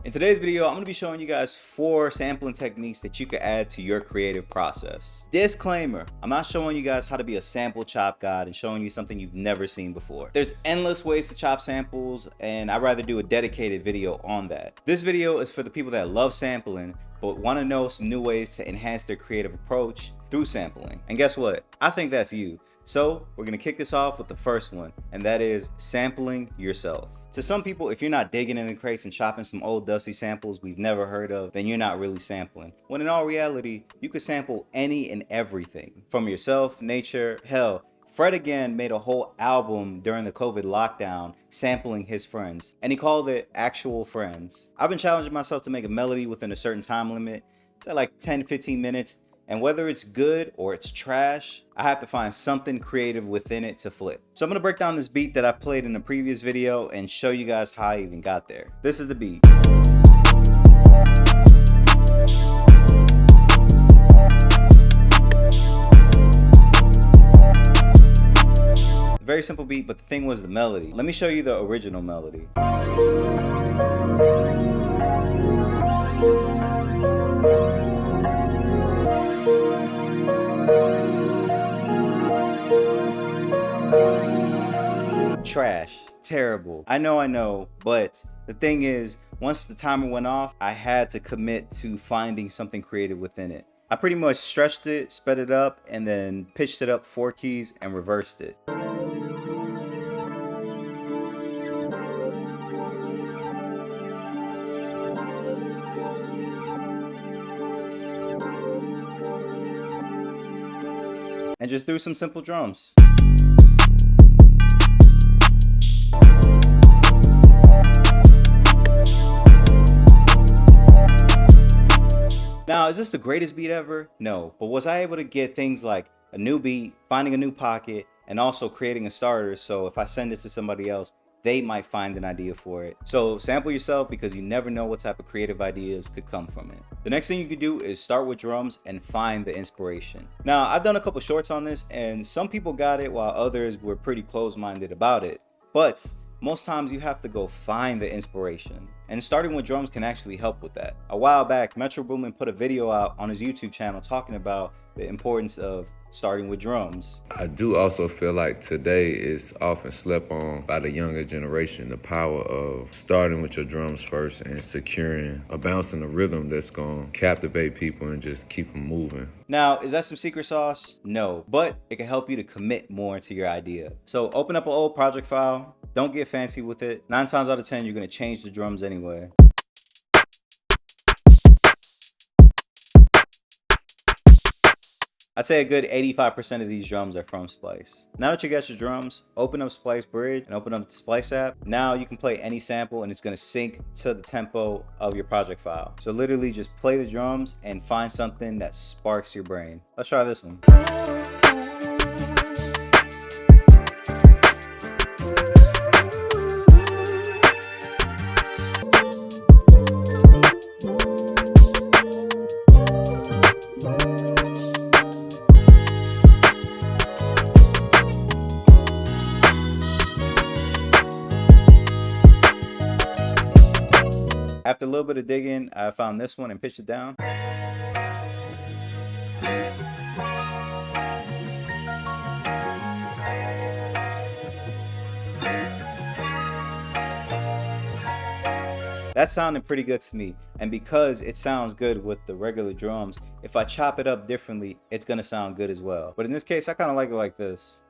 In today's video, I'm going to be showing you guys 4 sampling techniques that you can add to your creative process. Disclaimer, I'm not showing you guys how to be a sample chop god and showing you something you've never seen before. There's endless ways to chop samples, and I'd rather do a dedicated video on that. This video is for the people that love sampling but want to know some new ways to enhance their creative approach through sampling. And guess what? I think that's you. So we're gonna kick this off with the first one, and that is sampling yourself. To some people, if you're not digging in the crates and chopping some old dusty samples we've never heard of, then you're not really sampling. When in all reality, you could sample any and everything from yourself, nature, hell. Fred again made a whole album during the COVID lockdown sampling his friends, and he called it Actual Friends. I've been challenging myself to make a melody within a certain time limit. It's at like 10-15 minutes. And whether it's good or it's trash, I have to find something creative within it to flip. So I'm gonna break down this beat that I played in the previous video and show you guys how I even got there. This is the beat. Very simple beat, but the thing was the melody. Let me show you the original melody. Trash, terrible. I know, but the thing is, once the timer went off, I had to commit to finding something creative within it. I pretty much stretched it, sped it up, and then pitched it up 4 keys and reversed it. And just threw some simple drums. Now, is this the greatest beat ever? No, but was I able to get things like a new beat, finding a new pocket, and also creating a starter so if I send it to somebody else, they might find an idea for it. So sample yourself because you never know what type of creative ideas could come from it. The next thing you could do is start with drums and find the inspiration. Now, I've done a couple shorts on this and some people got it while others were pretty closed-minded about it. But most times you have to go find the inspiration, and starting with drums can actually help with that. A while back, Metro Boomin put a video out on his YouTube channel talking about the importance of starting with drums. I do also feel like today is often slept on by the younger generation, the power of starting with your drums first and securing a bounce and a rhythm that's gonna captivate people and just keep them moving. Now, is that some secret sauce? No, but it can help you to commit more to your idea. So open up an old project file, don't get fancy with it. 9 times out of 10, you're gonna change the drums anyway. I'd say a good 85% of these drums are from Splice. Now that you got your drums, open up Splice Bridge and open up the Splice app. Now you can play any sample and it's gonna sync to the tempo of your project file. So literally just play the drums and find something that sparks your brain. Let's try this one. After a little bit of digging, I found this one and pitched it down. That sounded pretty good to me, and because it sounds good with the regular drums, if I chop it up differently, it's gonna sound good as well. But in this case, I kind of like it like this.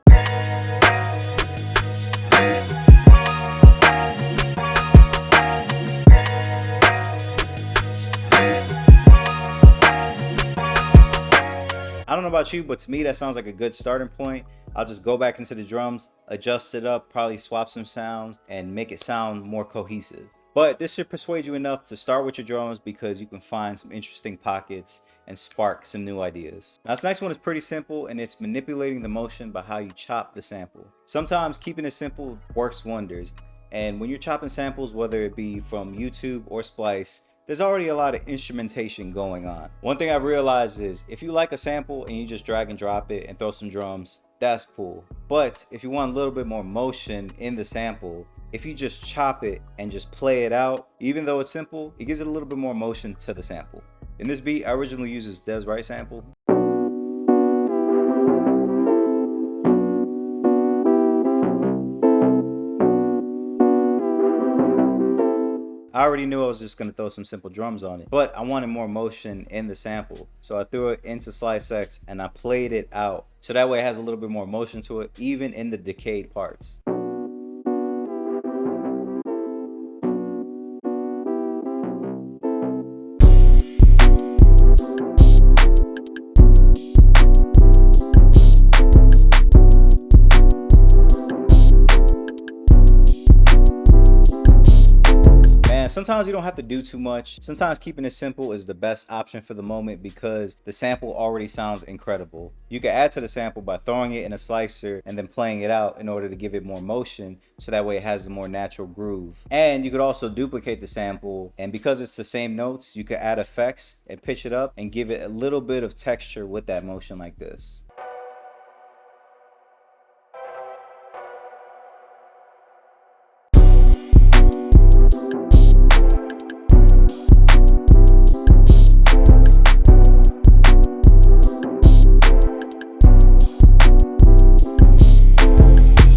I don't know about you, but to me that sounds like a good starting point. I'll just go back into the drums, adjust it up, probably swap some sounds, and make it sound more cohesive. But this should persuade you enough to start with your drums because you can find some interesting pockets and spark some new ideas. Now this next one is pretty simple, and it's manipulating the motion by how you chop the sample. Sometimes keeping it simple works wonders, and when you're chopping samples, whether it be from YouTube or Splice, there's already a lot of instrumentation going on. One thing I've realized is if you like a sample and you just drag and drop it and throw some drums, that's cool. But if you want a little bit more motion in the sample, if you just chop it and just play it out, even though it's simple, it gives it a little bit more motion to the sample. In this beat, I originally used this Des Wright sample. I already knew I was just gonna throw some simple drums on it, but I wanted more motion in the sample. So I threw it into Splice X and I played it out. So that way it has a little bit more motion to it, even in the decayed parts. Sometimes you don't have to do too much. Sometimes keeping it simple is the best option for the moment because the sample already sounds incredible. You can add to the sample by throwing it in a slicer and then playing it out in order to give it more motion, so that way it has the more natural groove. And you could also duplicate the sample, and because it's the same notes, you could add effects and pitch it up and give it a little bit of texture with that motion like this.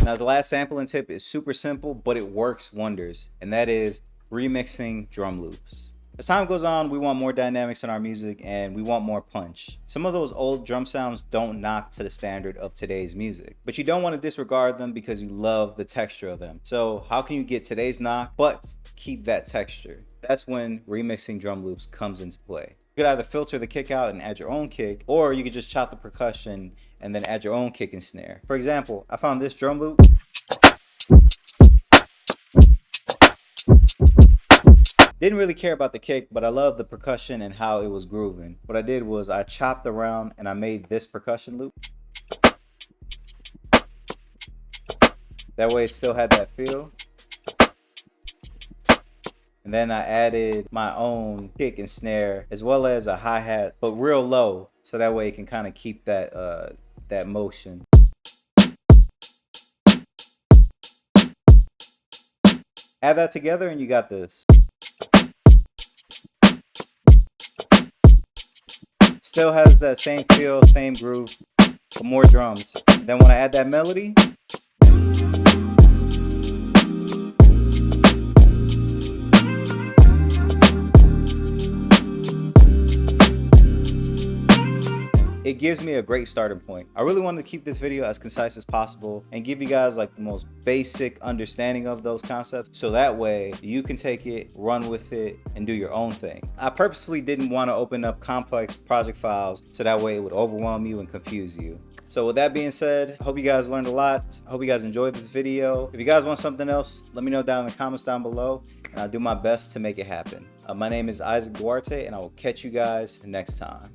Now the last sampling tip is super simple, but it works wonders, and that is remixing drum loops. As time goes on, we want more dynamics in our music and we want more punch. Some of those old drum sounds don't knock to the standard of today's music, but you don't want to disregard them because you love the texture of them. So how can you get today's knock but keep that texture? That's when remixing drum loops comes into play. You could either filter the kick out and add your own kick, or you could just chop the percussion and then add your own kick and snare. For example, I found this drum loop. Didn't really care about the kick, but I love the percussion and how it was grooving. What I did was I chopped around and I made this percussion loop. That way it still had that feel. And then I added my own kick and snare as well as a hi-hat, but real low, so that way it can kind of keep that that motion. Add that together and you got this. Still has that same feel, same groove, but more drums. Then when I add that melody, it gives me a great starting point. I really wanted to keep this video as concise as possible and give you guys like the most basic understanding of those concepts, so that way you can take it, run with it, and do your own thing. I purposefully didn't want to open up complex project files so that way it would overwhelm you and confuse you. So with that being said, I hope you guys learned a lot. I hope you guys enjoyed this video. If you guys want something else, let me know down in the comments down below, and I'll do my best to make it happen. My name is Isaac Duarte, and I will catch you guys next time.